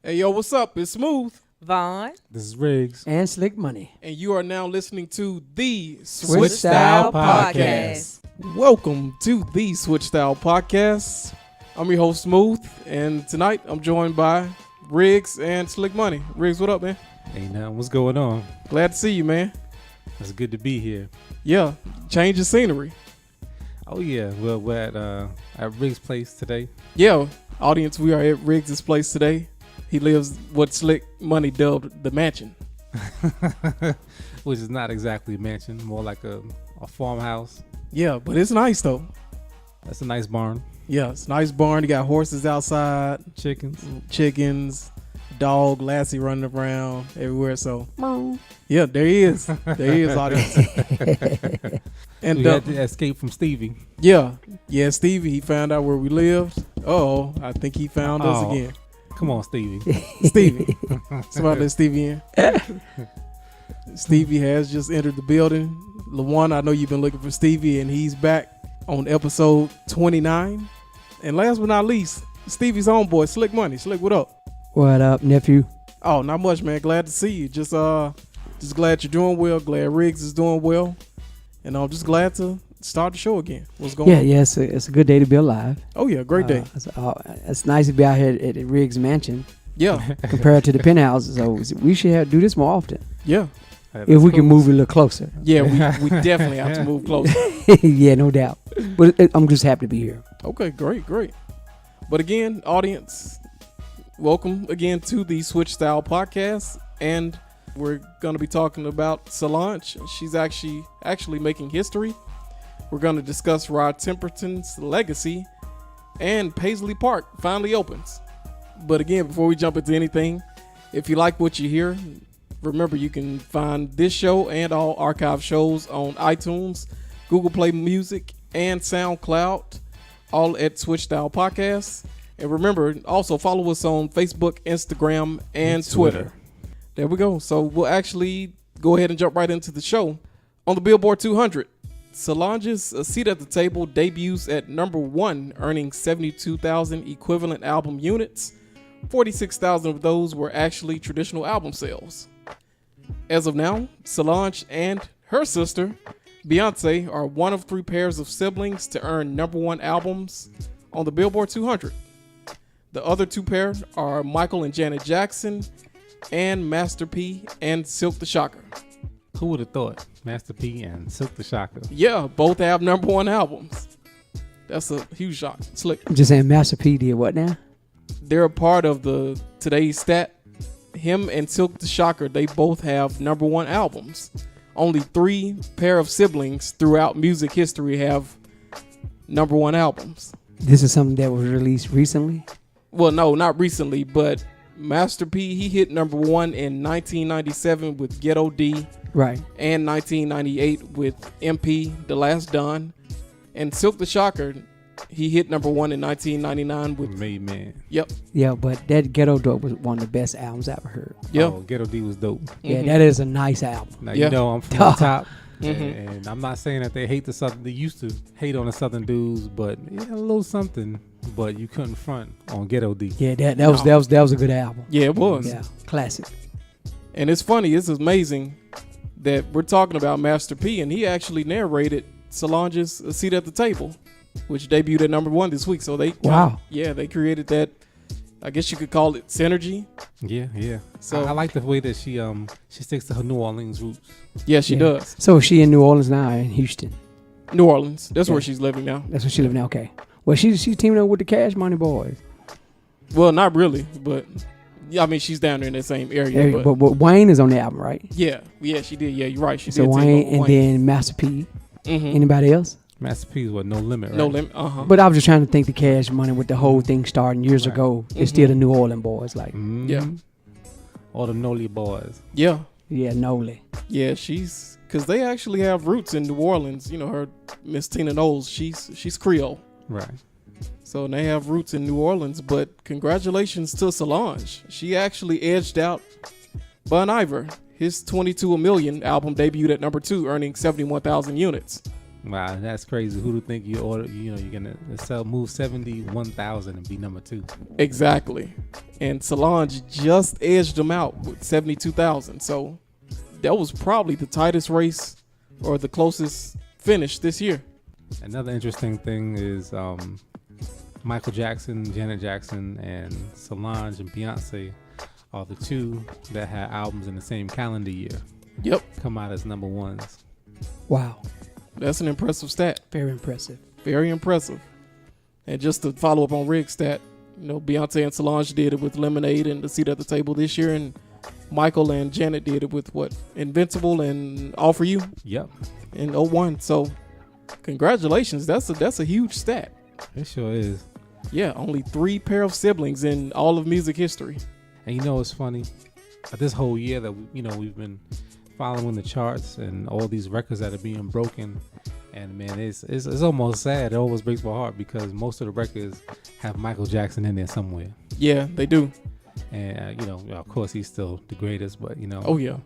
Hey, yo, what's up? It's Smooth. Vaughn. This is Riggs. And Slick Money. And you are now listening to the Switch Style Podcast. Welcome to the Switch Style Podcast. I'm your host, Smooth, and tonight I'm joined by Riggs and Slick Money. Riggs, what up, man? Ain't nothing. What's going on? Glad to see you, man. It's good to be here. Yeah, change of scenery. Oh, yeah. Well, we're at Riggs' place today. Yeah, audience, we are at Riggs' place today. He lives what Slick Money dubbed the mansion. Which is not exactly a mansion, more like a farmhouse. Yeah, but it's nice, though. That's a nice barn. Yeah, it's a nice barn. You got horses outside. Chickens, dog, Lassie running around everywhere. So, yeah, there he is. There he is, audience. And we had to escape from Stevie. Yeah, Stevie, he found out where we lived. Uh-oh, I think he found us again. Come on, Stevie. Stevie. Somebody let Stevie in. Stevie has just entered the building. LaJuan, I know you've been looking for Stevie, and he's back on episode 29. And last but not least, Stevie's homeboy, Slick Money. Slick, what up? What up, nephew? Oh, not much, man. Glad to see you. Just glad you're doing well. Glad Riggs is doing well. And I'm just glad to start the show again. What's going on? Yeah, it's a good day to be alive. Oh, yeah, great day. It's nice to be out here at Riggs Mansion. Yeah. Compared to the penthouses. So we should do this more often. Yeah. If we can move a little closer. Yeah, we definitely have to move closer. Yeah, no doubt. But I'm just happy to be here. Okay, great. But again, audience, welcome again to the Switch Style Podcast. And we're going to be talking about Solange. She's actually making history. We're going to discuss Rod Temperton's legacy, and Paisley Park finally opens. But again, before we jump into anything, if you like what you hear, remember you can find this show and all archive shows on iTunes, Google Play Music, and SoundCloud, all at Switch Style Podcast. And remember, also follow us on Facebook, Instagram, and Twitter. There we go. So we'll actually go ahead and jump right into the show. On the Billboard 200, Solange's A Seat at the Table debuts at number 1, earning 72,000 equivalent album units. 46,000 of those were actually traditional album sales. As of now, Solange and her sister, Beyonce, are one of 3 pairs of siblings to earn number 1 albums on the Billboard 200. The other 2 pairs are Michael and Janet Jackson, and Master P and Silk the Shocker. Who would have thought? Master P and Silk the Shocker. Yeah, both have number 1 albums. That's a huge shock. Slick. I'm just saying, Master P did what now? They're a part of the today's stat. Him and Silk the Shocker, they both have number 1 albums. Only 3 pair of siblings throughout music history have number 1 albums. This is something that was released recently? Well, no, not recently, but Master P, he hit number 1 in 1997 with Ghetto D. Right. And 1998 with MP, The Last Don. And Silk the Shocker, he hit number 1 in 1999 with Made Man. Yep. Yeah, but that Ghetto Dope was one of the best albums I ever heard. Yep. Oh, Ghetto D was dope. Yeah, that is a nice album. Now, Yeah. you know I'm from the top. Mhm. And I'm not saying that they hate the Southern. They used to hate on the Southern dudes, but yeah, a little something. But you couldn't front on Ghetto D. Yeah, that was a good album. Yeah, it was. Yeah, classic. And it's funny, it's amazing that we're talking about Master P, and he actually narrated Solange's A Seat at the Table, which debuted at number 1 this week. So they they created that, I guess you could call it synergy. Yeah. So I like the way that she sticks to her New Orleans roots. Yeah, she does. So is she in New Orleans now or in Houston? New Orleans. That's where she's living now. That's where she lives now. Okay. Well, she's teaming up with the Cash Money Boys. Well, not really, but yeah, I mean she's down there in that same area. But Wayne is on the album, right? Yeah, she did. Yeah, you're right. She so did. Wayne and then Master P. Mm-hmm. Anybody else? Master P is what? No Limit, right? No Limit. But I was just trying to think the Cash Money with the whole thing starting years ago. It's still the New Orleans boys, like. Yeah. All the Noli boys. Yeah. Yeah, Noli. Yeah, because they actually have roots in New Orleans. You know, her Miss Tina Knowles, she's Creole. Right. So they have roots in New Orleans, but congratulations to Solange. She actually edged out Bon Iver. His 22 A Million album debuted at number 2, earning 71,000 units. Wow, that's crazy. Who'd think you order? You know, you're gonna move 71,000 and be number 2. Exactly. And Solange just edged them out with 72,000. So that was probably the tightest race or the closest finish this year. Another interesting thing is Michael Jackson, Janet Jackson, and Solange and Beyonce are the 2 that had albums in the same calendar year. Yep. Come out as number 1s. Wow. That's an impressive stat. Very impressive. Very impressive. And just to follow up on Rick's stat, you know, Beyonce and Solange did it with Lemonade and The Seat at the Table this year, and Michael and Janet did it with what? Invincible and All For You? Yep. In 01. So congratulations. That's a huge stat. It sure is. Yeah, only 3 pair of siblings in all of music history. And you know what's funny? This whole year that we've been following the charts and all these records that are being broken, and man, it's almost sad. It almost breaks my heart because most of the records have Michael Jackson in there somewhere. Yeah, they do. And of course he's still the greatest, but Oh yeah,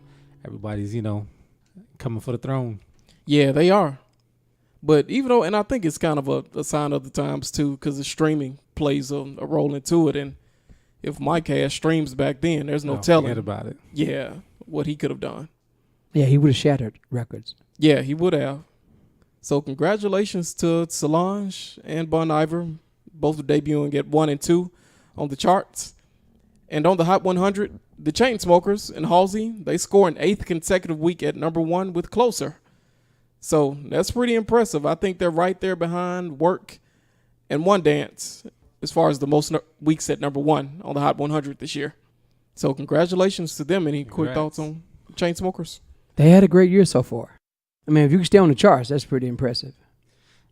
everybody's coming for the throne. Yeah, they are. But even though, and I think it's kind of a sign of the times too, because the streaming plays a role into it. And if Mike had streams back then, there's no telling. Forget about it. Yeah, what he could have done. Yeah, he would have shattered records. Yeah, he would have. So congratulations to Solange and Bon Iver, both debuting at 1 and 2 on the charts. And on the Hot 100, the Chainsmokers and Halsey, they score an 8th consecutive week at number 1 with Closer. So that's pretty impressive. I think they're right there behind Work and One Dance as far as the most weeks at number 1 on the Hot 100 this year. So congratulations to them. Any quick thoughts on Chainsmokers? They had a great year so far. I mean, if you can stay on the charts, that's pretty impressive.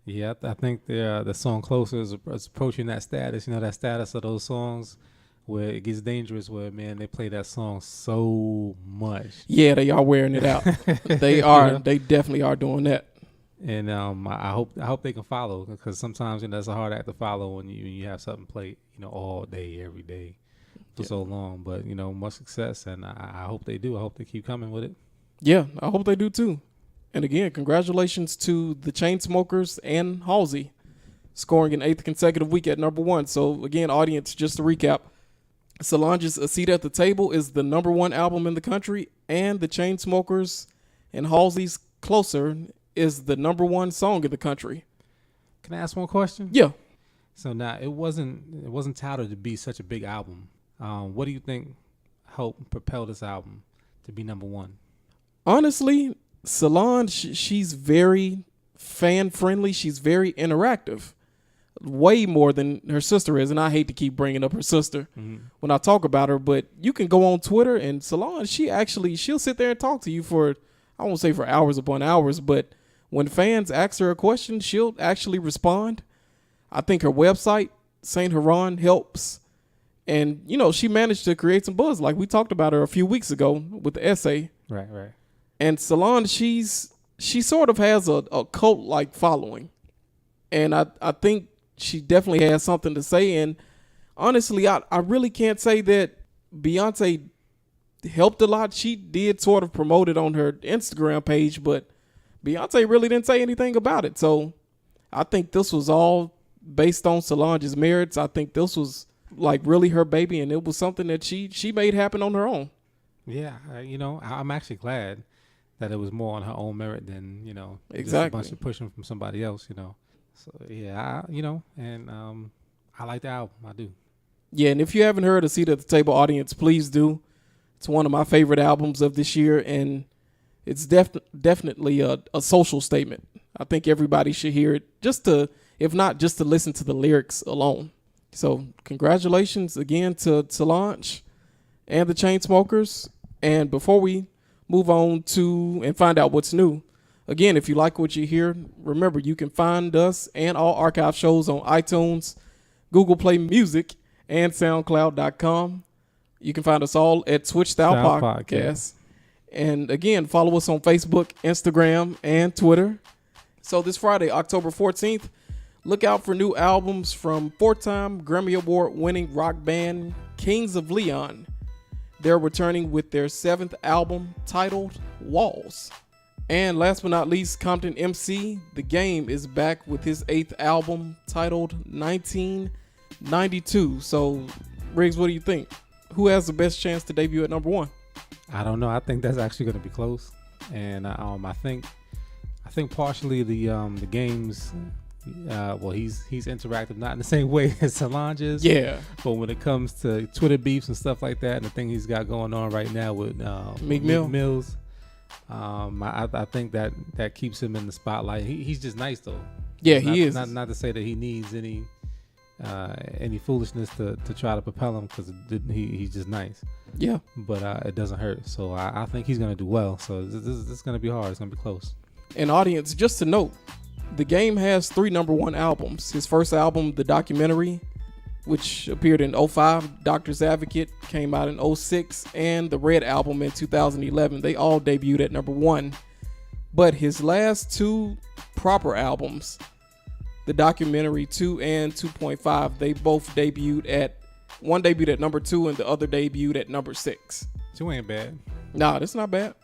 Yeah, I think the song Closer is approaching that status. That status of those songs where it gets dangerous, where, man, they play that song so much. Yeah, they are wearing it out. They are. They definitely are doing that. And I hope they can follow, because sometimes that's a hard act to follow when you have something played all day, every day for so long. But much success, and I hope they do. I hope they keep coming with it. Yeah, I hope they do too. And again, congratulations to the Chainsmokers and Halsey, scoring an 8th consecutive week at number 1. So again, audience, just to recap, Solange's A Seat at the Table is the number 1 album in the country, and the Chainsmokers and Halsey's Closer is the number 1 song in the country. Can I ask one question? Yeah. So now it wasn't touted to be such a big album. What do you think helped propel this album to be number 1? Honestly, Solange, she's very fan friendly. She's very interactive, way more than her sister is. And I hate to keep bringing up her sister when I talk about her, but you can go on Twitter and Solange, she'll sit there and talk to you for, I won't say for hours upon hours, but when fans ask her a question, she'll actually respond. I think her website, Saint Huron, helps. And, she managed to create some buzz. Like we talked about her a few weeks ago with the essay. Right. And Solange, she sort of has a cult-like following. And I think she definitely has something to say. And honestly, I really can't say that Beyonce helped a lot. She did sort of promote it on her Instagram page, but Beyonce really didn't say anything about it. So I think this was all based on Solange's merits. I think this was like really her baby, and it was something that she made happen on her own. Yeah, I'm actually glad that it was more on her own merit than exactly just a bunch of pushing from somebody else. So yeah, and I like the album. I do. Yeah, and if you haven't heard A Seat at the Table, audience, please do. It's one of my favorite albums of this year, and it's definitely a social statement. I think everybody should hear it, if not just to listen to the lyrics alone. So congratulations again to Solange and the Chainsmokers. And before we move on to and find out what's new, again, if you like what you hear, remember you can find us and all archive shows on iTunes, Google Play Music, and SoundCloud.com. You can find us all at Switch Style Podcast. And again, follow us on Facebook, Instagram, and Twitter. So this Friday, October 14th, look out for new albums from 4-time Grammy Award-winning rock band Kings of Leon. They're returning with their 7th album titled Walls. And last but not least, Compton MC, The Game, is back with his 8th album titled 1992. So, Riggs, what do you think? Who has the best chance to debut at number 1? I don't know. I think that's actually going to be close, and I think partially the Game's. Well, he's interactive, not in the same way as Solange is. Yeah. But when it comes to Twitter beefs and stuff like that, and the thing he's got going on right now with Mills, I think that keeps him in the spotlight. He's just nice though. Yeah, he is. Not to say that he needs any foolishness to try to propel him, because he's just nice. Yeah. But it doesn't hurt. So I think he's gonna do well. So this is gonna be hard. It's gonna be close. And audience, just to note, The Game has 3 number 1 albums. His first album, The Documentary, which appeared in 2005, Doctor's Advocate, came out in 2006, and the Red Album in 2011. They all debuted at number 1. But his last 2 proper albums, The Documentary 2 and 2.5, they both debuted at, one debuted at number 2 and the other debuted at number 6. 2 ain't bad. Nah, that's not bad.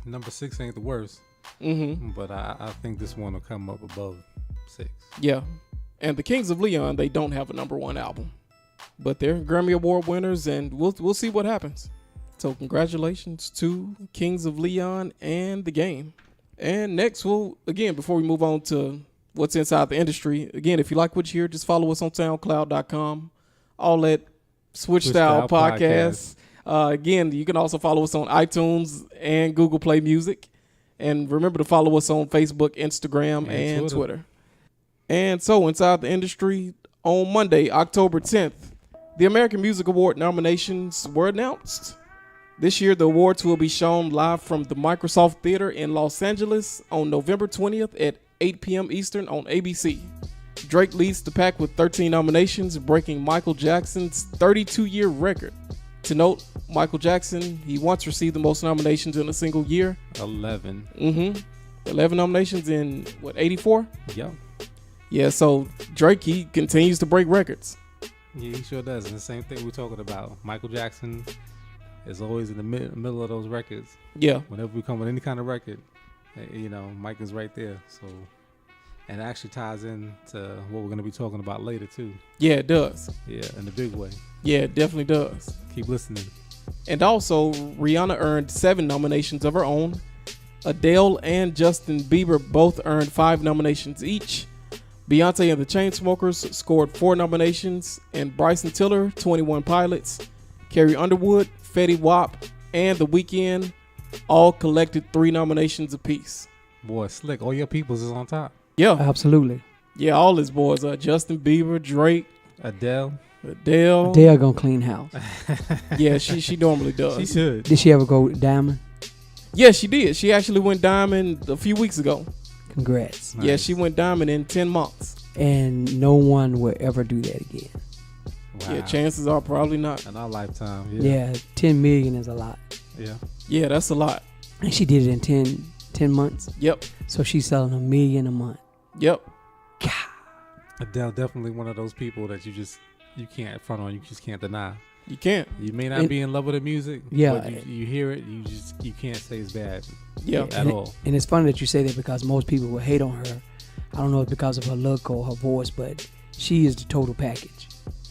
Number 6 ain't the worst. Mm-hmm. But I think this one will come up above 6. Yeah. And the Kings of Leon, they don't have a number 1 album. But they're Grammy Award winners, and we'll see what happens. So congratulations to Kings of Leon and The Game. And next, before we move on to what's inside the industry, again, if you like what you hear, just follow us on SoundCloud.com. All at Switch Style Podcast. Again, you can also follow us on iTunes and Google Play Music. And remember to follow us on Facebook, Instagram, and Twitter. And so, inside the industry, on Monday, October 10th, the American Music Award nominations were announced. This year, the awards will be shown live from the Microsoft Theater in Los Angeles on November 20th at 8 p.m. Eastern on ABC. Drake leads the pack with 13 nominations, breaking Michael Jackson's 32-year record. To note, Michael Jackson, he once received the most nominations in a single year. 11. 11 nominations in, 84? Yep. Yeah, so Drake, he continues to break records. Yeah, he sure does. And the same thing we're talking about. Michael Jackson is always in the middle of those records. Yeah. Whenever we come with any kind of record, Mike is right there. So, and it actually ties in to what we're going to be talking about later, too. Yeah, it does. Yeah, in a big way. Yeah, it definitely does. Keep listening. And also, Rihanna earned 7 nominations of her own. Adele and Justin Bieber both earned 5 nominations each. Beyonce and the Chainsmokers scored 4 nominations, and Bryson Tiller, 21 Pilots, Carrie Underwood, Fetty Wap, and The Weeknd all collected 3 nominations apiece. Boy, slick. All your peoples is on top. Yeah. Absolutely. Yeah, all his boys are Justin Bieber, Drake, Adele gonna clean house. Yeah, she normally does. She should. Did she ever go diamond? Yeah, she did. She actually went diamond a few weeks ago. Congrats. Nice. Yeah, she went diamond in 10 months. And no one will ever do that again. Wow. Yeah, chances are probably not. In our lifetime. Yeah, 10 million is a lot. Yeah. Yeah, that's a lot. And she did it in 10 months. Yep. So she's selling $1 million a month. Yep. God. Adele definitely one of those people that you can't front on. You just can't deny. You can't. You may not be in love with the music. Yeah. But you hear it. You can't say it's bad. Yeah. At all. And it's funny that you say that, because most people will hate on her. I don't know if it's because of her look or her voice, but she is the total package.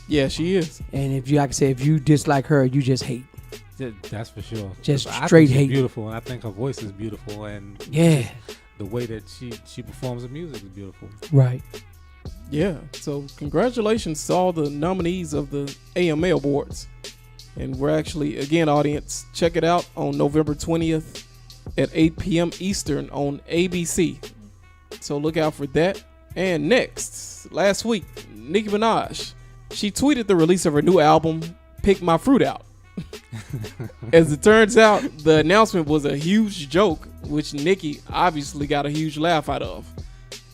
Yeah, she is. And if you dislike her, you just hate. That's for sure. Just I straight think she's hate. beautiful, and I think her voice is beautiful, and Yeah. the way that she performs the music is beautiful. Right. Yeah. So congratulations to all the nominees of the AMA Awards. And we're actually, again, audience, check it out on November 20th at 8 p.m. Eastern on ABC. So look out for that. And next, last week, Nicki Minaj, she tweeted the release of her new album, Pick My Fruit Out. As it turns out, the announcement was a huge joke, which Nicki obviously got a huge laugh out of.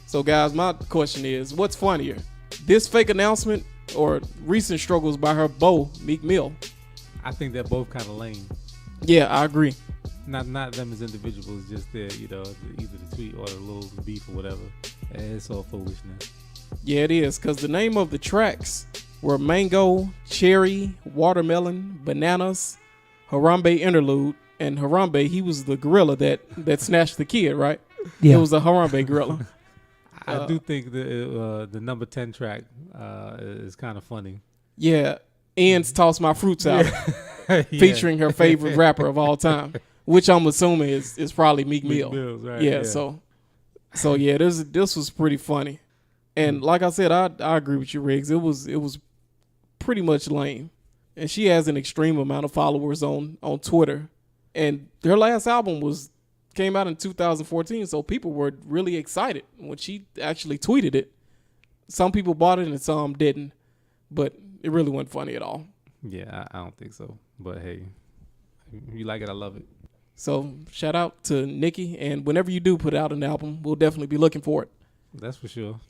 So guys, my question is, what's funnier? This fake announcement or recent struggles by her beau, Michel'le? I think they're both kind of lame. Yeah, I agree. Not them as individuals, just their, either the tweet or the little beef or whatever. It's all foolishness. Yeah, it is, because the name of the tracks were Mango, Cherry, Watermelon, Bananas, Harambe Interlude, and Harambe, he was the gorilla that snatched the kid, right? Yeah. It was a Harambe gorilla. I do think the number 10 track is kind of funny. Yeah, Ends Toss My Fruits Out, featuring her favorite rapper of all time, which I'm assuming is probably Meek Mill. Mills, right? Yeah, so yeah, this was pretty funny, and like I said, I agree with you, Riggs. It was pretty much lame, and she has an extreme amount of followers on Twitter, and her last album came out in 2014, so people were really excited when she actually tweeted it. Some people bought it and some didn't, but it really wasn't funny at all. Yeah, I don't think so. But hey, if you like it, I love it. So shout out to Nicki, and whenever you do put out an album, we'll definitely be looking for it. That's for sure.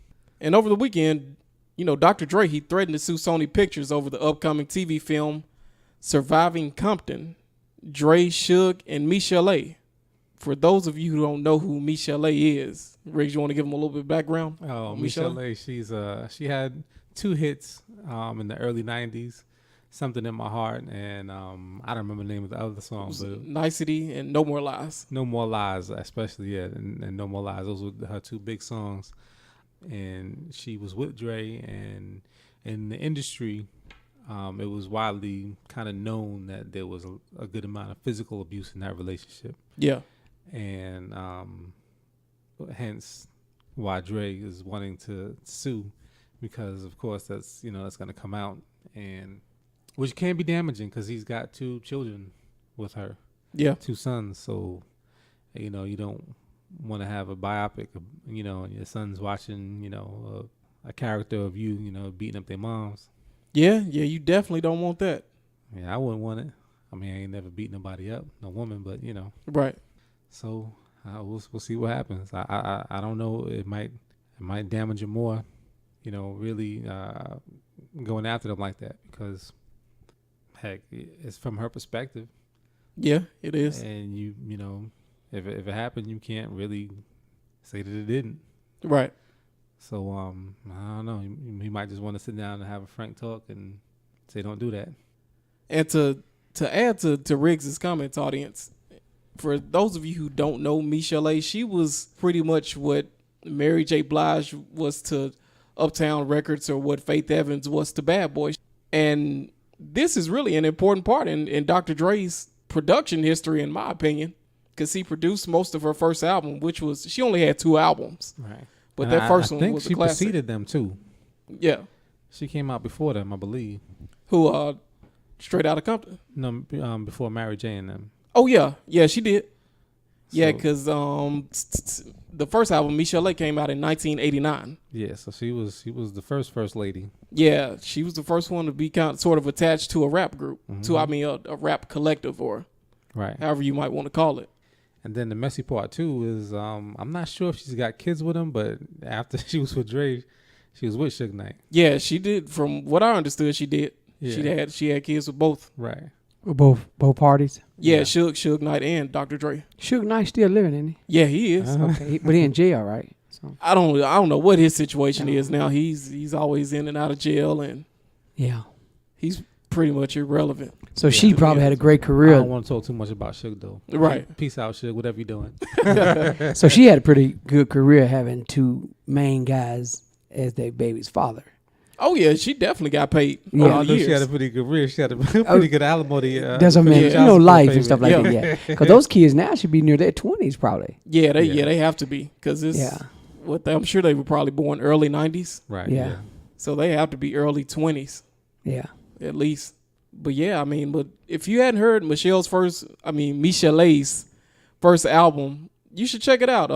And over the weekend, Dr. Dre, he threatened to sue Sony Pictures over the upcoming TV film Surviving Compton. Dre, Suge, and Michel'le. For those of you who don't know who Michel'le is, Riggs, you want to give them a little bit of background? Oh, Michel'le, she had 2 hits in the early 90s, Something in My Heart, and I don't remember the name of the other song. But Nicety and No More Lies. No More Lies, especially, yeah, and No More Lies. Those were her 2 big songs. And she was with Dre, and in the industry, it was widely kind of known that there was a good amount of physical abuse in that relationship. Yeah. And hence why Dre is wanting to sue, because of course that's going to come out, and which can be damaging because he's got 2 children with her. Yeah. 2 sons. So, you don't want to have a biopic, and your son's watching, a character of you, beating up their moms. Yeah, you definitely don't want that. Yeah, I wouldn't want it. I mean, I ain't never beat nobody up, no woman, but Right. So we'll see what happens. I don't know. It might damage her more, really going after them like that, because heck, it's from her perspective. Yeah, it is. And if it happened, you can't really say that it didn't. Right. So I don't know. He might just want to sit down and have a frank talk and say, don't do that. And to add to Riggs's comments, audience, for those of you who don't know Michel'le, she was pretty much what Mary J. Blige was to Uptown Records, or what Faith Evans was to Bad Boy. And this is really an important part in Dr. Dre's production history, in my opinion, because he produced most of her first album, which was, she only had 2 albums. Right. But that first one was a classic. I think she preceded them too. Yeah. She came out before them, I believe. Who, Straight Outta Compton? No, before Mary J. and them. Oh, yeah. Yeah, she did. Yeah, So- because the first album, Michel'le, came out in 1989. Yeah, so she was the first lady. Yeah, she was the first one to be sort of attached to a rap group, a rap collective, or Right. however you might want to call it. And then the messy part too is I'm not sure if she's got kids with him, but after she was with Dre, she was with Suge Knight. Yeah, she did. From what I understood, she did. Yeah. She had kids with both. Right. With both parties. Yeah, Suge Knight and Dr. Dre. Suge Knight still living, isn't he? Yeah, he is. Okay, but he in jail, right? So I don't know what his situation is now. He's always in and out of jail, and yeah, he's pretty much irrelevant. so she probably had a great I career. don't want to talk too much about Suge though. Right. Peace out, Suge. Whatever you're doing. So she had a pretty good career having 2 main guys as their baby's father. Oh yeah, she definitely got paid. Yeah. I know years. she had a pretty good career. She had a pretty good alimony. That's what I mean. yeah. You know, life and stuff like Yeah. that. Yeah, because those kids now should be near their 20s probably. Yeah, they have to be, because it's Yeah. I'm sure they were probably born early 90s, Right. Yeah. so they have to be early 20s Yeah. at least. But yeah, I mean, but if you hadn't heard Michel'le's first album, you should check it out.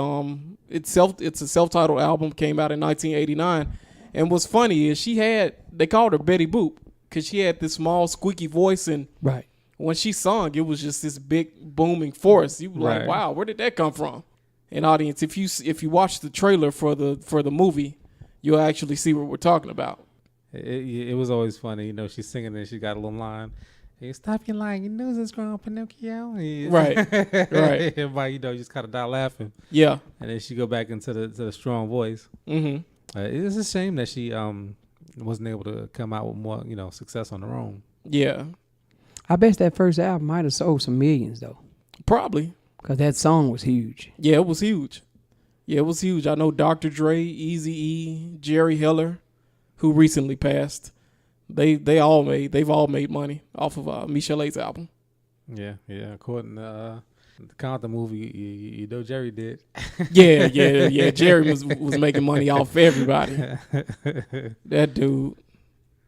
It's a self-titled album, came out in 1989. And what's funny is they called her Betty Boop because she had this small squeaky voice, and Right. when she sung, it was just this big booming force. You were like, Right. wow, where did that come from? And audience, if you watch the trailer for the movie, you'll actually see what we're talking about. It was always funny. She's singing and she got a little line. Hey, stop your lying. Your nose is growing, Pinocchio. Right. Right. Everybody, just kind of die laughing. Yeah. And then she go back into the strong voice. Mm-hmm. It's a shame that she wasn't able to come out with more, success on her own. Yeah. I bet that first album might have sold some millions though. Probably. Because that song was huge. Yeah, it was huge. Yeah, it was huge. I know Dr. Dre, Eazy-E, Jerry Heller, who recently passed. They've all made money off of Michel'le's album. Yeah. According to the Compton movie, you know Jerry did. Yeah. Jerry was making money off everybody. That dude.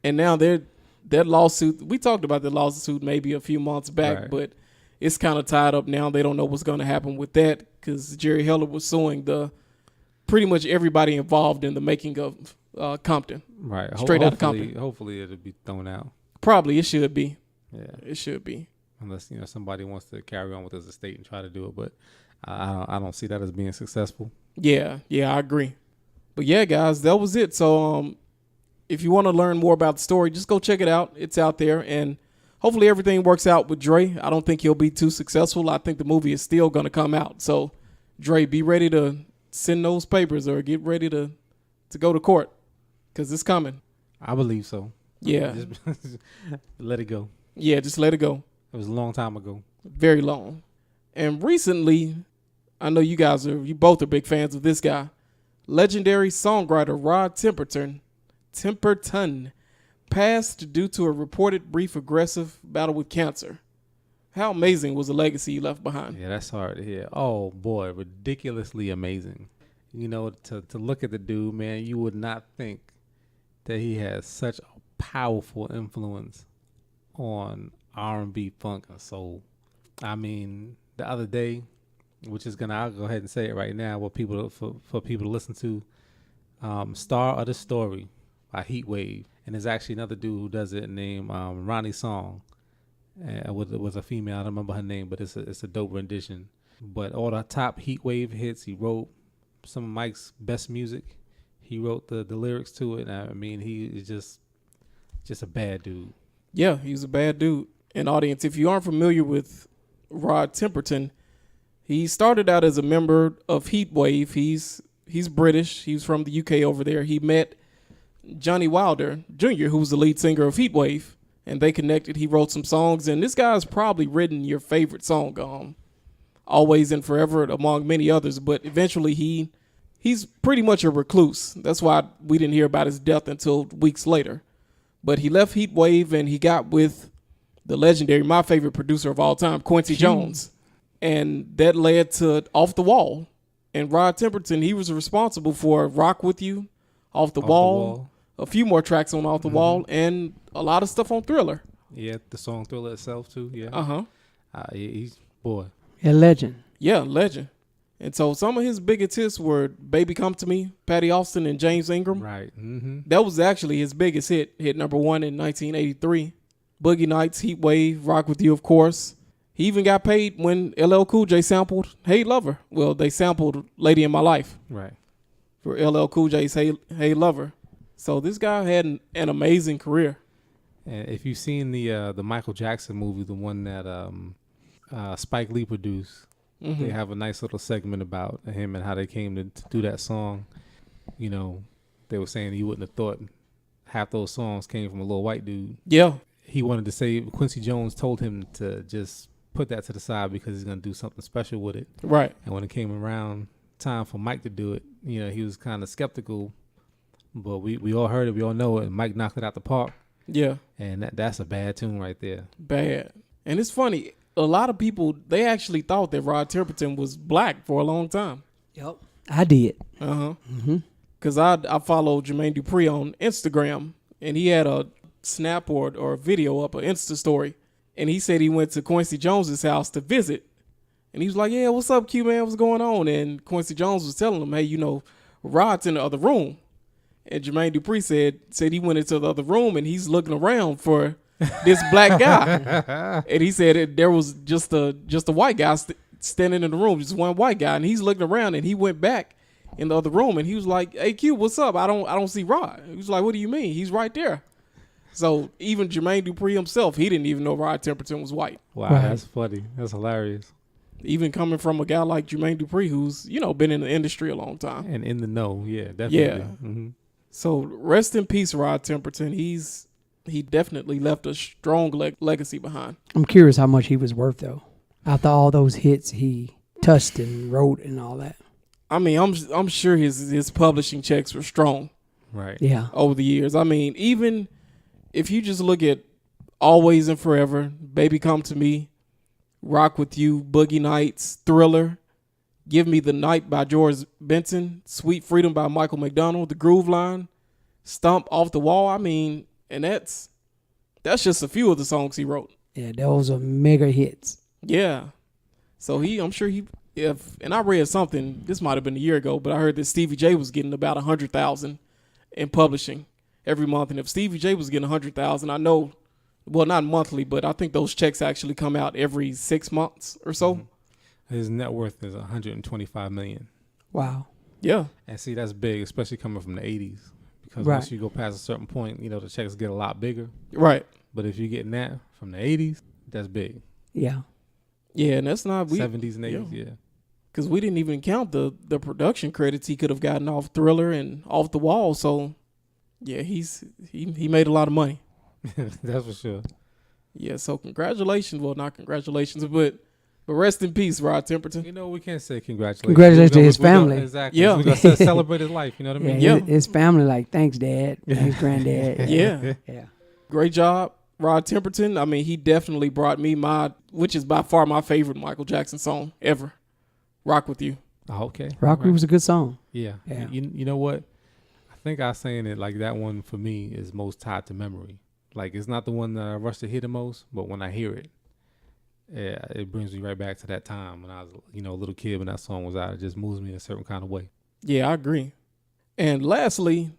And now that lawsuit, we talked about the lawsuit maybe a few months back, Right. but it's kind of tied up now. They don't know what's going to happen with that because Jerry Heller was suing pretty much everybody involved in the making of Compton. Right. Straight out of Compton. Hopefully it'll be thrown out. Probably it should be. Yeah. It should be. Unless somebody wants to carry on with his estate and try to do it, but I don't see that as being successful. Yeah, I agree. But yeah, guys, that was it. So if you want to learn more about the story, just go check it out. It's out there, and hopefully everything works out with Dre. I don't think he'll be too successful. I think the movie is still going to come out. So Dre, be ready to send those papers or get ready to go to court because it's coming. I believe so. Yeah. Just let it go. Yeah, just let it go. It was a long time ago. Very long. And recently, I know you both are big fans of this guy. Legendary songwriter Rod Temperton passed due to a reported brief aggressive battle with cancer. How amazing was the legacy he left behind? Yeah, that's hard to hear. Oh boy, ridiculously amazing. To look at the dude, man, you would not think that he has such a powerful influence on R&B, funk, and soul. I mean, the other day, I'll go ahead and say it right now, for people to listen to, "Star of the Story" by Heatwave, and there's actually another dude who does it named Ronnie Song, with a female. I don't remember her name, but it's a dope rendition. But all the top Heatwave hits, he wrote some of Mike's best music. He wrote the lyrics to it. I mean, he is just a bad dude. Yeah, he was a bad dude. And audience, if you aren't familiar with Rod Temperton, he started out as a member of Heatwave. He's British. He was from the UK over there. He met Johnny Wilder Jr., who was the lead singer of Heatwave, and they connected. He wrote some songs, and this guy's probably written your favorite song, Always and Forever, among many others. But eventually he's pretty much a recluse. That's why we didn't hear about his death until weeks later. But he left Heatwave and he got with the legendary, my favorite producer of all time, Quincy Jones. And that led to Off the Wall. And Rod Temperton, he was responsible for Rock With You, Off the Wall, a few more tracks on Off the Wall, and a lot of stuff on Thriller. Yeah, the song Thriller itself too. Yeah. Uh-huh. He's boy. A legend. Yeah, legend. And so some of his biggest hits were Baby Come to Me, Patty Austin, and James Ingram. Right. Mm-hmm. That was actually his biggest hit number one in 1983. Boogie Nights, Heat Wave, Rock With You, of course. He even got paid when LL Cool J sampled Hey Lover. Well, they sampled Lady in My Life. Right. For LL Cool J's Hey Lover. So this guy had an amazing career. And if you've seen the Michael Jackson movie, the one that Spike Lee produced, they have a nice little segment about him and how they came to do that song. They were saying you wouldn't have thought half those songs came from a little white dude. Yeah. He wanted to say Quincy Jones told him to just put that to the side because he's going to do something special with it. Right. And when it came around time for Mike to do it, he was kind of skeptical. But we all heard it. We all know it. Mike knocked it out the park. Yeah. And that's a bad tune right there. Bad. And it's funny. A lot of people, they actually thought that Rod Temperton was black for a long time. Yep. I did. Uh-huh. Because I followed Jermaine Dupri on Instagram, and he had a snap or a video up, an Insta story, and he said he went to Quincy Jones's house to visit. And he was like, yeah, what's up, Q, man? What's going on? And Quincy Jones was telling him, hey, Rod's in the other room. And Jermaine Dupri said he went into the other room, and he's looking around for this black guy. And he said there was just a white guy standing in the room, just one white guy. And he's looking around, and he went back in the other room, and he was like, hey, Q, what's up? I don't see Rod. He was like, what do you mean? He's right there. So even Jermaine Dupri himself, he didn't even know Rod Temperton was white. Wow, Right. That's funny. That's hilarious. Even coming from a guy like Jermaine Dupri, who's, been in the industry a long time. And in the know, yeah, definitely. Yeah. Mm-hmm. So rest in peace, Rod Temperton. He definitely left a strong legacy behind. I'm curious how much he was worth, though. After all those hits he touched and wrote and all that. I mean, I'm sure his publishing checks were strong Right. Yeah. over the years. I mean, even if you just look at Always and Forever, Baby Come to Me, Rock With You, Boogie Nights, Thriller, Give Me the Night by George Benson, Sweet Freedom by Michael McDonald, The Groove Line, Stomp Off the Wall. I mean, and that's just a few of the songs he wrote. Yeah, those are mega hits. Yeah. So I'm sure and I read something, this might have been a year ago, but I heard that Stevie J was getting about $100,000 in publishing every month. And if Stevie J was getting $100,000, I know, well, not monthly, but I think those checks actually come out every 6 months or so. Mm-hmm. His net worth is $125 million. Wow. Yeah. And see, that's big, especially coming from the 80s. Because Right. once you go past a certain point, the checks get a lot bigger. Right. But if you're getting that from the 80s, that's big. Yeah. Yeah, and that's not 70s and 80s, yeah. Because we didn't even count the production credits he could have gotten off Thriller and Off the Wall. So, yeah, he made a lot of money. That's for sure. Yeah, so congratulations. Well, not congratulations, but rest in peace, Rod Temperton. We can't say congratulations. Congratulations to his family. Exactly. Yeah. We're going to celebrate his life, you know what I mean? Yeah. Yeah. His family like, thanks, Dad. Thanks, Granddad. Yeah. Yeah. Great job, Rod Temperton. I mean, he definitely brought me which is by far my favorite Michael Jackson song ever, Rock With You. Oh, okay. Rock Right. was a good song. Yeah. Yeah. You know what? I think I was saying it like that one for me is most tied to memory. Like, it's not the one that I rush to hear the most, but when I hear it, yeah, it brings me right back to that time when I was, a little kid when that song was out. It just moves me in a certain kind of way. Yeah, I agree. And lastly,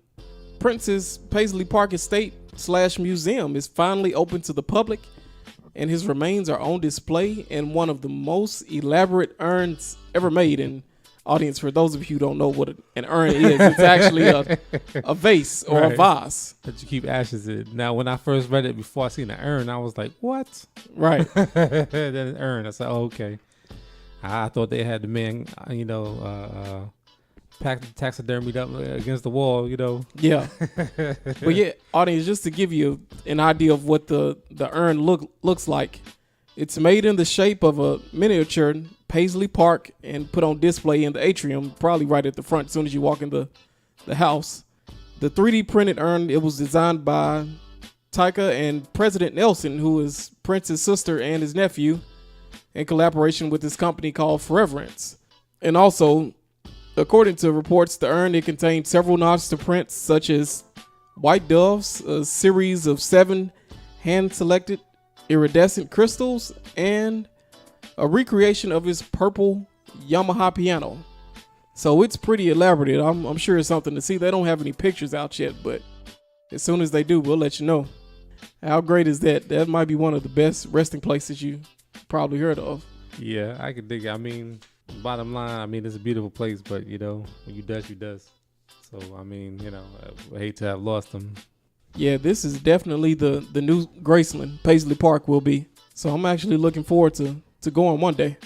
Prince's Paisley Park Estate / museum is finally open to the public, and his remains are on display in one of the most elaborate urns ever made. And audience, for those of you who don't know what an urn is, it's actually a vase or Right. a vase. That you keep ashes in. Now, when I first read it before I seen the urn, I was like, what? Right. Then an urn. I said, oh, okay. I thought they had the man, taxidermied up against the wall, Yeah. But yeah, audience, just to give you an idea of what the urn looks like, it's made in the shape of a miniature Paisley Park and put on display in the atrium, probably right at the front as soon as you walk in the house. The 3D printed urn, it was designed by Tyka and President Nelson, who is Prince's sister and his nephew, in collaboration with his company called Foreverance. And also, according to reports, the urn, it contained several nods to Prince, such as white doves, a series of 7 hand-selected iridescent crystals, and a recreation of his purple Yamaha piano. So it's pretty elaborate. I'm sure it's something to see. They don't have any pictures out yet, but as soon as they do, we'll let you know. How great is that? That might be one of the best resting places you probably heard of. Yeah, I could dig it. I mean, bottom line, it's a beautiful place, but, when you does, you does. So, I hate to have lost them. Yeah, this is definitely the new Graceland, Paisley Park will be. So I'm actually looking forward to going one day.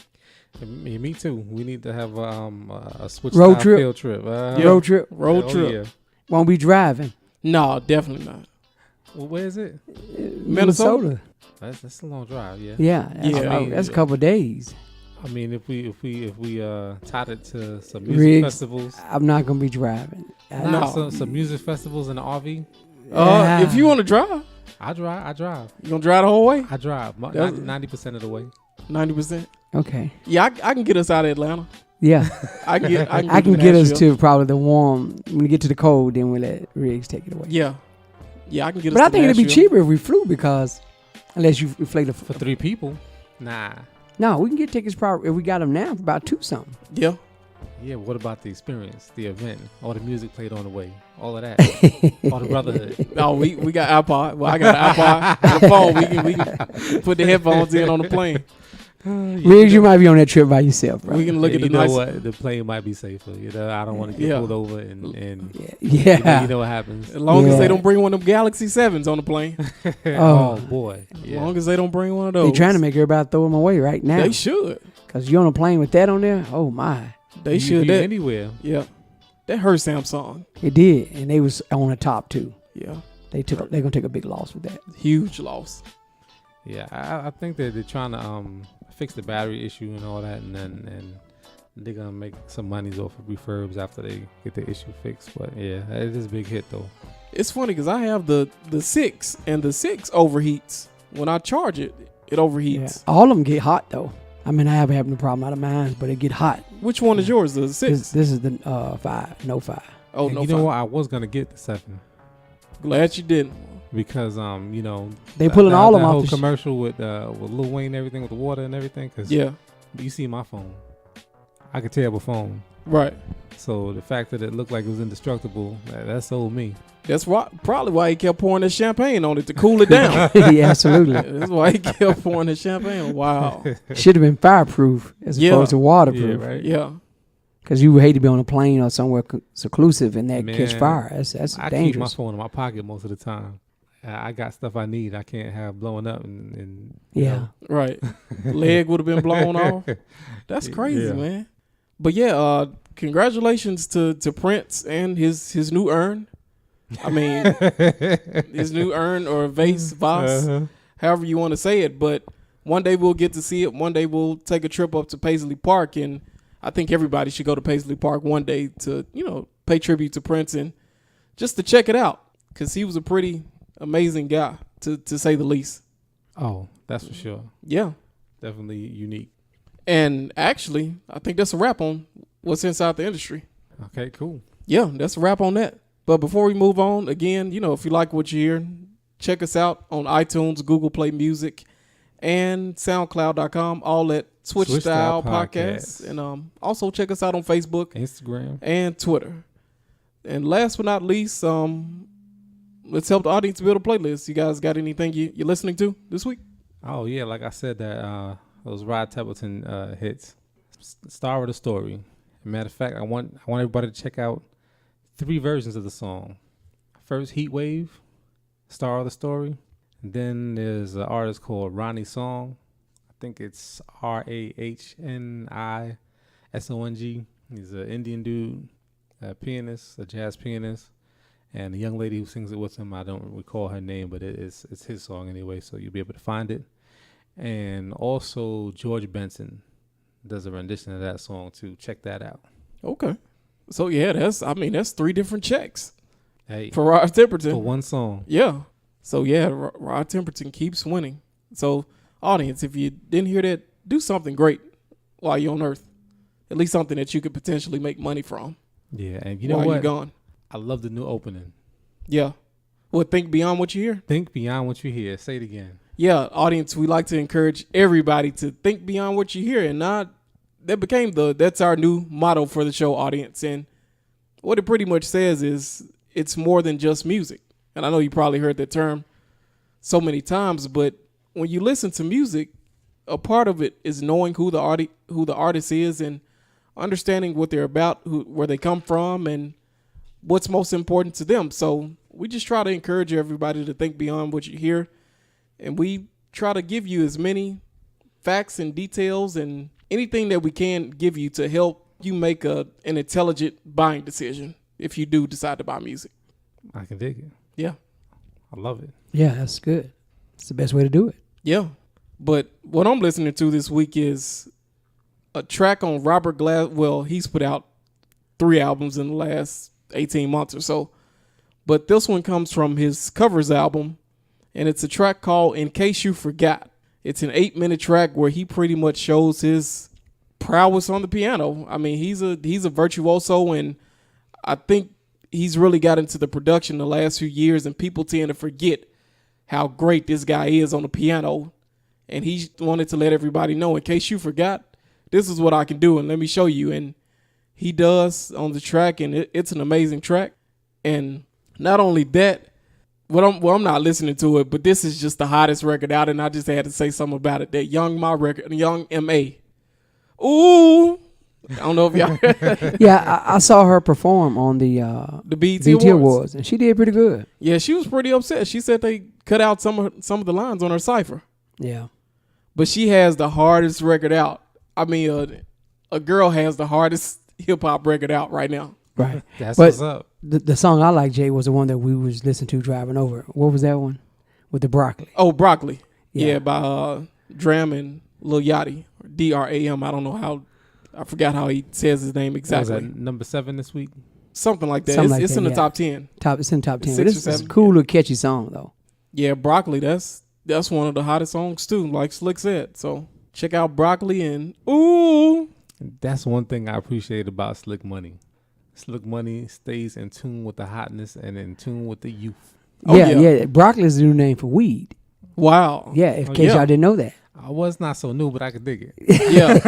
Me too. We need to have a switch Road trip. field trip. Road trip. Road trip. Yeah. Won't be driving. No, definitely not. Well, where is it? Minnesota. That's a long drive. Yeah. Yeah. That's a couple of days. If we tied it to some music Riggs, festivals. I'm not gonna be driving. No. Some music festivals in the RV. If you want to drive, I drive. you gonna drive the whole way? I drive 90% of the way. 90%. Okay. Yeah, I can get us out of Atlanta. Yeah. I can get us to probably the warm. When we get to the cold, then we'll let Riggs take it away. Yeah, I can get us. But I to think it'd be Nashville. cheaper if we flew, because unless you inflate For 3 people? Nah. No, we can get tickets probably if we got them now for about $2 something. Yeah. Yeah, what about the experience, the event, all the music played on the way, all of that, all the brotherhood? No, we got iPod. Well, I got an iPod on the phone. We can put the headphones in on the plane. Riggs, you might be on that trip by yourself, bro. We can look at the you know nice. what? The plane might be safer. I don't want to get Yeah. pulled over and Yeah. you know what happens. As long as Yeah. they don't bring one of them Galaxy 7s on the plane. Oh boy. As Yeah. long as they don't bring one of those. They trying to make everybody throw them away right now. They should. Because you're on a plane with that on there. Oh my, They You should. be That, anywhere. yeah. That hurt Samsung. it did, and they was on the top too. Yeah. They're gonna take a big loss with that. Huge loss. Yeah, I think that they're trying to fix the battery issue and all that, and they're gonna make some monies off of refurbs after they get the issue fixed. But yeah, it is a big hit though. It's funny because I have the 6, and the 6 overheats. When I charge it, it overheats. Yeah. All of them get hot though. I mean, I haven't had no problem out of mine, but it get hot. Which one is yours? The 6? This is the 5. No 5. Oh, And no. you know what? I was gonna get the 7 Glad you didn't. because They pulling all of that them whole off the commercial with Lil Wayne and everything with the water and everything. Cause Yeah. you see my phone, I could tell a phone. Right. So the fact that it looked like it was indestructible, that sold me. That's probably why he kept pouring the champagne on it to cool it down. Yeah, absolutely. That's why he kept pouring the champagne. Wow. Should have been fireproof as Yeah. opposed to waterproof. Yeah, right. Yeah. Because you would hate to be on a plane or somewhere seclusive and that Man, catch fire. That's I keep my dangerous. phone in my pocket most of the time. I got stuff I need. I can't have blowing up and Yeah. Right. Leg would have been blown off. That's crazy, Yeah. man. But yeah, congratulations to Prince and his new urn. I mean, his new urn or vase, however you want to say it. But one day we'll get to see it. One day we'll take a trip up to Paisley Park, and I think everybody should go to Paisley Park one day to, pay tribute to Prince and just to check it out, because he was a pretty amazing guy, to say the least. Oh, that's for sure. Yeah. Definitely unique. And actually, I think that's a wrap on what's inside the industry. Okay, cool. Yeah, that's a wrap on that. But before we move on, again, if you like what you hear, check us out on iTunes, Google Play Music, and SoundCloud.com, all at Switch Style Podcasts. And also check us out on Facebook, Instagram, and Twitter. And last but not least, let's help the audience build a playlist. You guys got anything you're listening to this week? Oh yeah, like I said, that those Rod Temperton hits, Star of the Story. Matter of fact, I want everybody to check out 3 versions of the song. First, Heat Wave, Star of the Story. And then there's an artist called Ronnie Song. I think it's RAHNISONG. He's an Indian dude, a pianist, a jazz pianist, and a young lady who sings it with him. I don't recall her name, but it's his song anyway, so you'll be able to find it. And also George Benson does a rendition of that song too. Check that out. Okay. So yeah, that's 3 different checks Hey, for Rod Temperton. for one song. Yeah. So yeah, Rod Temperton keeps winning. So audience, if you didn't hear that, do something great while you're on Earth. At least something that you could potentially make money from. Yeah, and you know while what? you're gone. I love the new opening. Yeah. Well, think beyond what you hear. Think beyond what you hear. Say it again. Yeah, audience, we like to encourage everybody to think beyond what you hear, and that's our new motto for the show, audience. And what it pretty much says is it's more than just music. And I know you probably heard that term so many times, but when you listen to music, a part of it is knowing who the artist is and understanding what they're about, where they come from, and what's most important to them. So we just try to encourage everybody to think beyond what you hear, and we try to give you as many facts and details and anything that we can give you to help you make an intelligent buying decision if you do decide to buy music. I can dig it. Yeah. I love it. Yeah, that's good. It's the best way to do it. Yeah. But what I'm listening to this week is a track on Robert Glaswell. He's put out 3 albums in the last 18 months or so. But this one comes from his covers album, and it's a track called In Case You Forgot. It's an 8-minute track where he pretty much shows his prowess on the piano. I mean, he's a virtuoso, and I think he's really got into the production the last few years, and people tend to forget how great this guy is on the piano. And he wanted to let everybody know, in case you forgot, this is what I can do, and let me show you. And he does on the track, and it's an amazing track. And not only that, I'm not listening to it, but this is just the hottest record out, and I just had to say something about it. That Young M.A. Ooh, I don't know if y'all Yeah, I saw her perform on the BET Awards, and she did pretty good. Yeah, she was pretty upset. She said they cut out some of the lines on her cipher. Yeah. But she has the hardest record out. I mean, a girl has the hardest hip-hop record out right now. Right. That's But what's up. The song I like, Jay, was the one that we was listening to driving over. What was that one? With the broccoli. Oh, Broccoli. Yeah, by Dram and Lil Yachty, or DRAM. I don't know how. I forgot how he says his name exactly. Was that number 7 this week? Something like that. Something It's, like it's that, in the yeah. top 10. It's in top 10. Six or It's a seven, cool yeah. little catchy song though. Yeah, Broccoli. That's one of the hottest songs too, like Slick said. So check out Broccoli and ooh. That's one thing I appreciate about Slick Money. Slick Money stays in tune with the hotness and in tune with the youth. Oh, yeah, yeah. yeah. Broccoli is the new name for weed. Wow. Yeah, in Oh, case yeah. y'all didn't know that. I was not so new, but I could dig it. Yeah.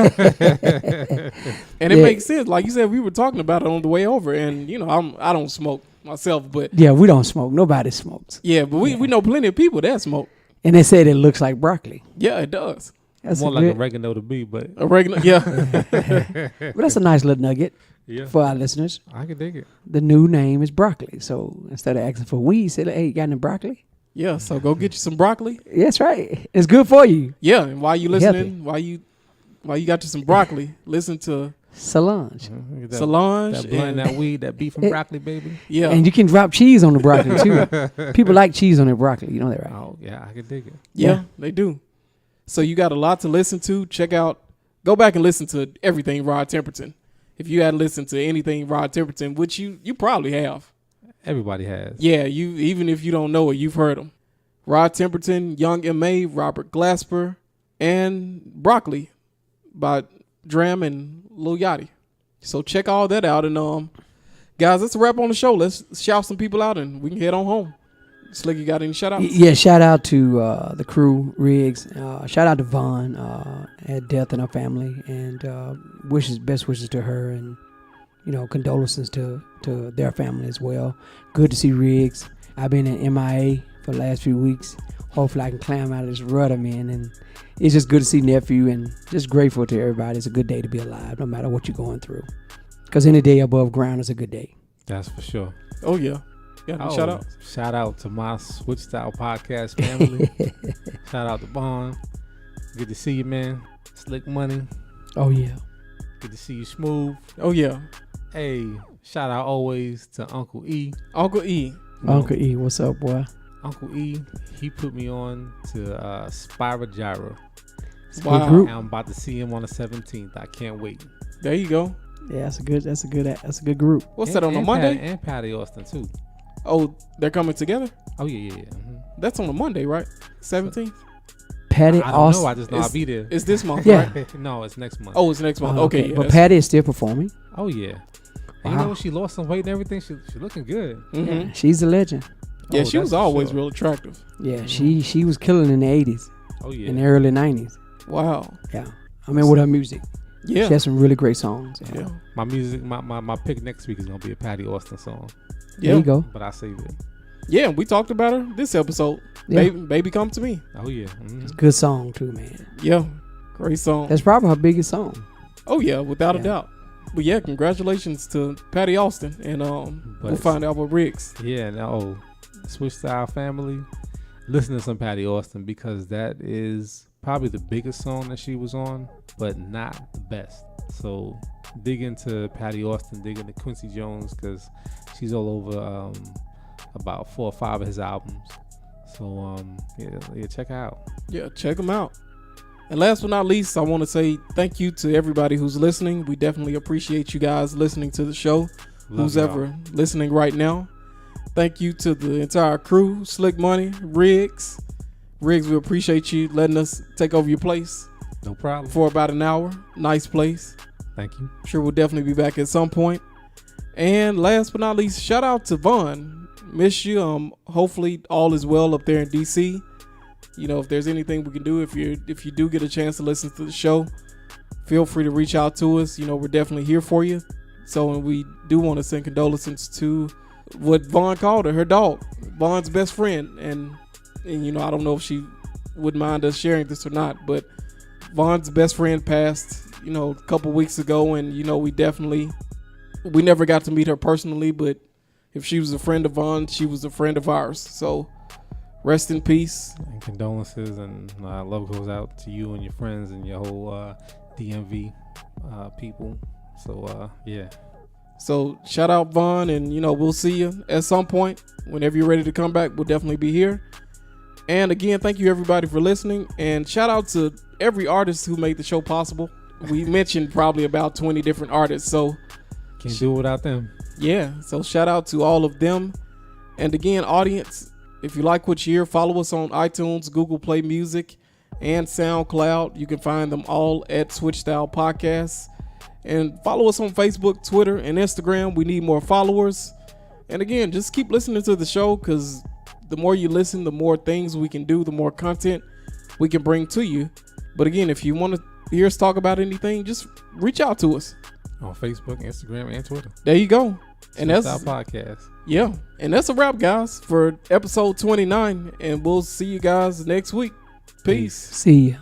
And it Yeah. makes sense. Like you said, we were talking about it on the way over, and you know, I don't smoke myself, but Yeah, we don't smoke. Nobody smokes. yeah, but we know plenty of people that smoke. And they said it looks like broccoli. Yeah, it does. That's More a like good, oregano to be, but A regular, yeah. but that's a nice little nugget yeah, for our listeners. I could dig it. The new name is broccoli. So instead of asking for weed, say, hey, you got any broccoli? Yeah, so go get you some broccoli. That's right. It's good for you. Yeah, and while you listening, Healthy. while you got you some broccoli, listen to Solange. Look at that, Solange. that blend, and, that weed, that beef and broccoli, baby. yeah, And you can drop cheese on the broccoli too. People like cheese on their broccoli. You know that, right? Oh yeah, I could dig it. yeah, they do. So you got a lot to listen to. Go back and listen to everything Rod Temperton. If you hadn't listened to anything Rod Temperton, which you probably have. Everybody has. Yeah, you even if you don't know it, you've heard them. Rod Temperton, Young M.A., Robert Glasper, and Broccoli by Dram and Lil Yachty. So check all that out. And guys, that's a wrap on the show. Let's shout some people out and we can head on home. Slick, you got any shout outs? Yeah, shout out to the crew, Riggs. Shout out to Vaughn, had death in her family, and best wishes to her, and condolences to their family as well. Good to see Riggs. I've been in MIA for the last few weeks. Hopefully I can climb out of this rut I'm in, and it's just good to see nephew, and just grateful to everybody. It's a good day to be alive, no matter what you're going through, because any day above ground is a good day. That's for sure. Oh, yeah. Got any shout outs? Shout out to my Switch Style Podcast family. Shout out to Bond. Good to see you, man. Slick Money. Oh yeah. Good to see you, Smooth. Oh, yeah. Hey, shout out always to Uncle E. Uncle E. Uncle E, what's up, boy? Uncle E, he put me on to Spyra Gyra. It's a Wow. good group. I'm about to see him on the 17th. I can't wait. There you go. Yeah, that's a good group. What's that, on a Monday? And Patty Austin, too. Oh, they're coming together? Oh, yeah. Mhm. That's on a Monday, right? 17th? Patty I don't Austin. know. I just know I'll be there. It's this month, Yeah. right? No, it's next month. Oh, it's next month. Oh, Okay. Yeah, but that's- Patty is still performing. Oh, yeah. And Wow. you know, she lost some weight and everything. She looking good. Mhm. Yeah, she's a legend. Yeah, Oh, she was that's for always sure. real attractive. Yeah, she was killing in the 80s, Oh, yeah. in the early 90s. Wow. Yeah, I mean with her music, Yeah. she has some really great songs. Yeah. My music, my pick next week is going to be a Patty Austin song. There Yeah. you go. But I saved it. Yeah, we talked about her this episode. Yeah. Baby Come to Me. Oh, yeah. Mhm. Good song too, man. Yeah. Great song. That's probably her biggest song. Oh, yeah, without a Yeah. doubt. But yeah, congratulations to Patty Austin. And we'll find out what Riggs. Yeah, no, Switch Style family, listen to some Patty Austin because that is probably the biggest song that she was on, but not the best. So dig into Patty Austin, dig into Quincy Jones because she's all over about 4 or 5 of his albums. So yeah, check her out. Yeah, check them out. And last but not least, I want to say thank you to everybody who's listening. We definitely appreciate you guys listening to the show. Love Who's y'all. ever listening right now. Thank you to the entire crew, Slick Money, Riggs. Riggs, we appreciate you letting us take over your place No problem. for about an hour. Nice place. Thank you. Sure we'll definitely be back at some point. And last but not least, shout out to Vaughn. Miss you. Hopefully all is well up there in DC. If there's anything we can do, if you do get a chance to listen to the show, feel free to reach out to us. We're definitely here for you. So, and we do want to send condolences to what Vaughn called her dog, Vaughn's best friend. And I don't know if she would mind us sharing this or not, but Vaughn's best friend passed, a couple weeks ago. And, we never got to meet her personally, but if she was a friend of Vaughn, she was a friend of ours. So rest in peace. And condolences and love goes out to you and your friends and your whole DMV people. So yeah. So shout out Vaughn, and we'll see you at some point. Whenever you're ready to come back, we'll definitely be here. And again, thank you everybody for listening. And shout out to every artist who made the show possible. We mentioned probably about 20 different artists. So Can't do it without them. yeah, so shout out to all of them. And again, audience, if you like what you hear, follow us on iTunes, Google Play Music, and SoundCloud. You can find them all at Switch Style Podcasts. And follow us on Facebook, Twitter, and Instagram. We need more followers. And again, just keep listening to the show, because the more you listen, the more things we can do, the more content we can bring to you. But again, if you want to hear us talk about anything, just reach out to us On Facebook, Instagram, and Twitter. There you go. And Switch that's Style Podcast. yeah. And that's a wrap, guys, for episode 29. And we'll see you guys next week. Peace. See ya.